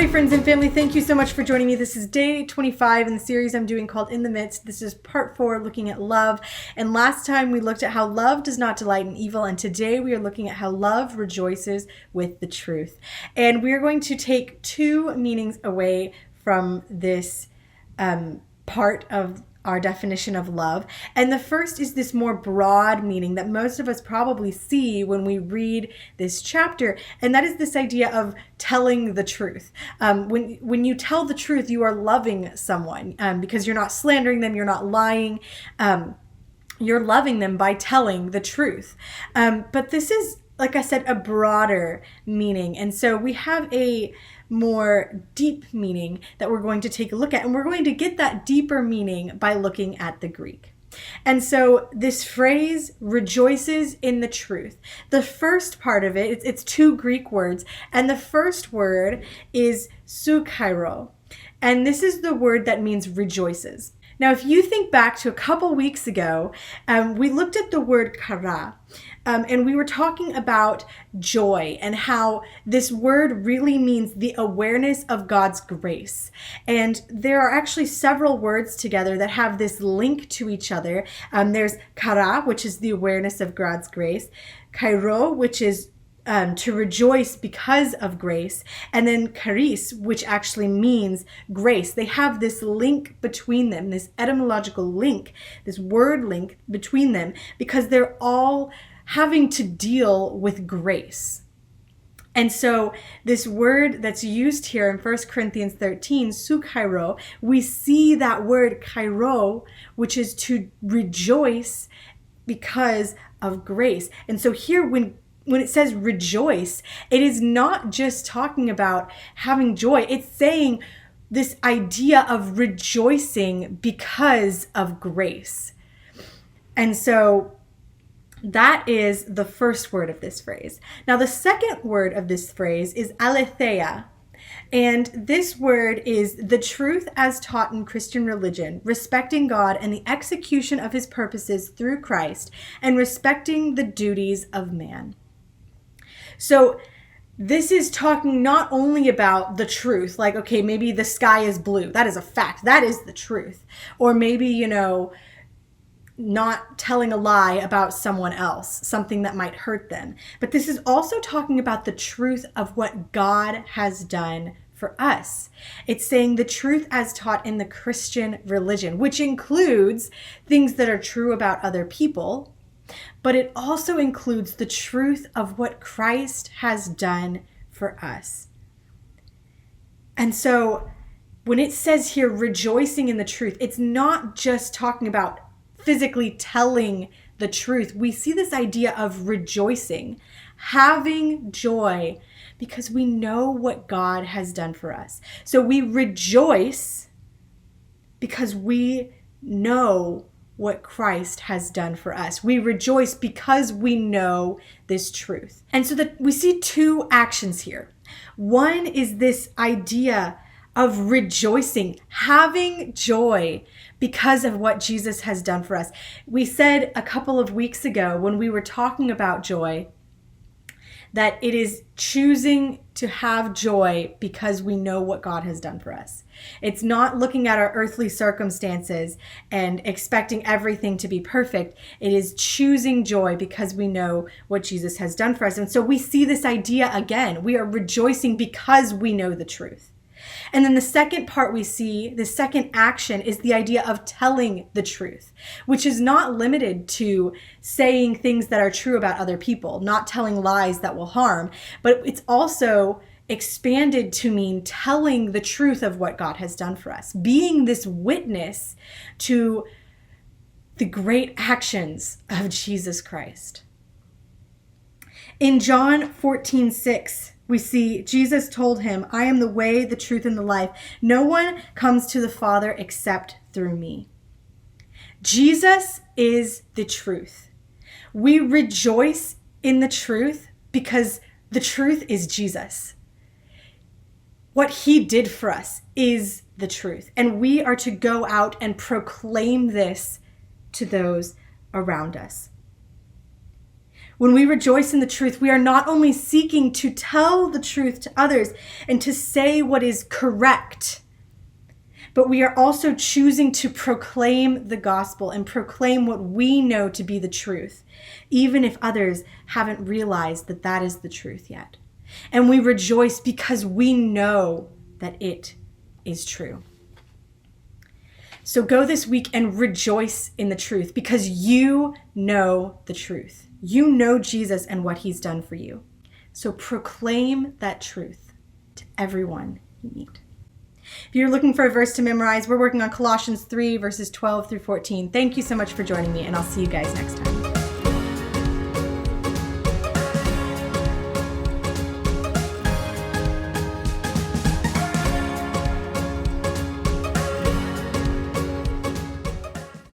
Hi friends and family, thank you so much for joining me. This is day 25 in the series I'm doing called In the Midst. This is part 4, looking at love. And last time we looked at how love does not delight in evil, and today we are looking at how love rejoices with the truth. And we are going to take two meanings away from this part of our definition of love. And the first is this more broad meaning that most of us probably see when we read this chapter, and that is this idea of telling the truth. When you tell the truth, you are loving someone because you're not slandering them, you're not lying. You're loving them by telling the truth. But this is, like I said, a broader meaning. And so we have a more deep meaning that we're going to take a look at. And we're going to get that deeper meaning by looking at the Greek. And so this phrase rejoices in the truth. The first part of it's two Greek words. And the first word is sukairo. And this is the word that means rejoices. Now, if you think back to a couple weeks ago, we looked at the word kara, and we were talking about joy and how this word really means the awareness of God's grace. And there are actually several words together that have this link to each other. There's kara, which is the awareness of God's grace, kairo, which is to rejoice because of grace, and then charis, which actually means grace. They have this link between them, this etymological link, this word link between them, because they're all having to deal with grace. And so this word that's used here in 1 Corinthians 13, sukairo, we see that word kairo, which is to rejoice because of grace. And so here when it says rejoice, it is not just talking about having joy. It's saying this idea of rejoicing because of grace. And so that is the first word of this phrase. Now, the second word of this phrase is aletheia. And this word is the truth as taught in Christian religion, respecting God and the execution of his purposes through Christ, and respecting the duties of man. So this is talking not only about the truth, like, okay, maybe the sky is blue. That is a fact. That is the truth. Or maybe, not telling a lie about someone else, something that might hurt them. But this is also talking about the truth of what God has done for us. It's saying the truth as taught in the Christian religion, which includes things that are true about other people, but it also includes the truth of what Christ has done for us. And so when it says here, rejoicing in the truth, it's not just talking about physically telling the truth. We see this idea of rejoicing, having joy, because we know what God has done for us. So we rejoice because we know what Christ has done for us. We rejoice because we know this truth. And so that we see two actions here. One is this idea of rejoicing, having joy because of what Jesus has done for us. We said a couple of weeks ago when we were talking about joy that it is choosing to have joy because we know what God has done for us. It's not looking at our earthly circumstances and expecting everything to be perfect. It is choosing joy because we know what Jesus has done for us. And so we see this idea again. We are rejoicing because we know the truth. And then the second part we see, the second action, is the idea of telling the truth, which is not limited to saying things that are true about other people, not telling lies that will harm, but it's also expanded to mean telling the truth of what God has done for us, being this witness to the great actions of Jesus Christ. In John 14:6, we see Jesus told him, I am the way, the truth, and the life. No one comes to the Father except through me. Jesus is the truth. We rejoice in the truth because the truth is Jesus. What he did for us is the truth. And we are to go out and proclaim this to those around us. When we rejoice in the truth, we are not only seeking to tell the truth to others and to say what is correct, but we are also choosing to proclaim the gospel and proclaim what we know to be the truth, even if others haven't realized that that is the truth yet. And we rejoice because we know that it is true. So go this week and rejoice in the truth because you know the truth. You know Jesus and what he's done for you. So proclaim that truth to everyone you meet. If you're looking for a verse to memorize, we're working on Colossians 3, verses 12 through 14. Thank you so much for joining me, and I'll see you guys next time.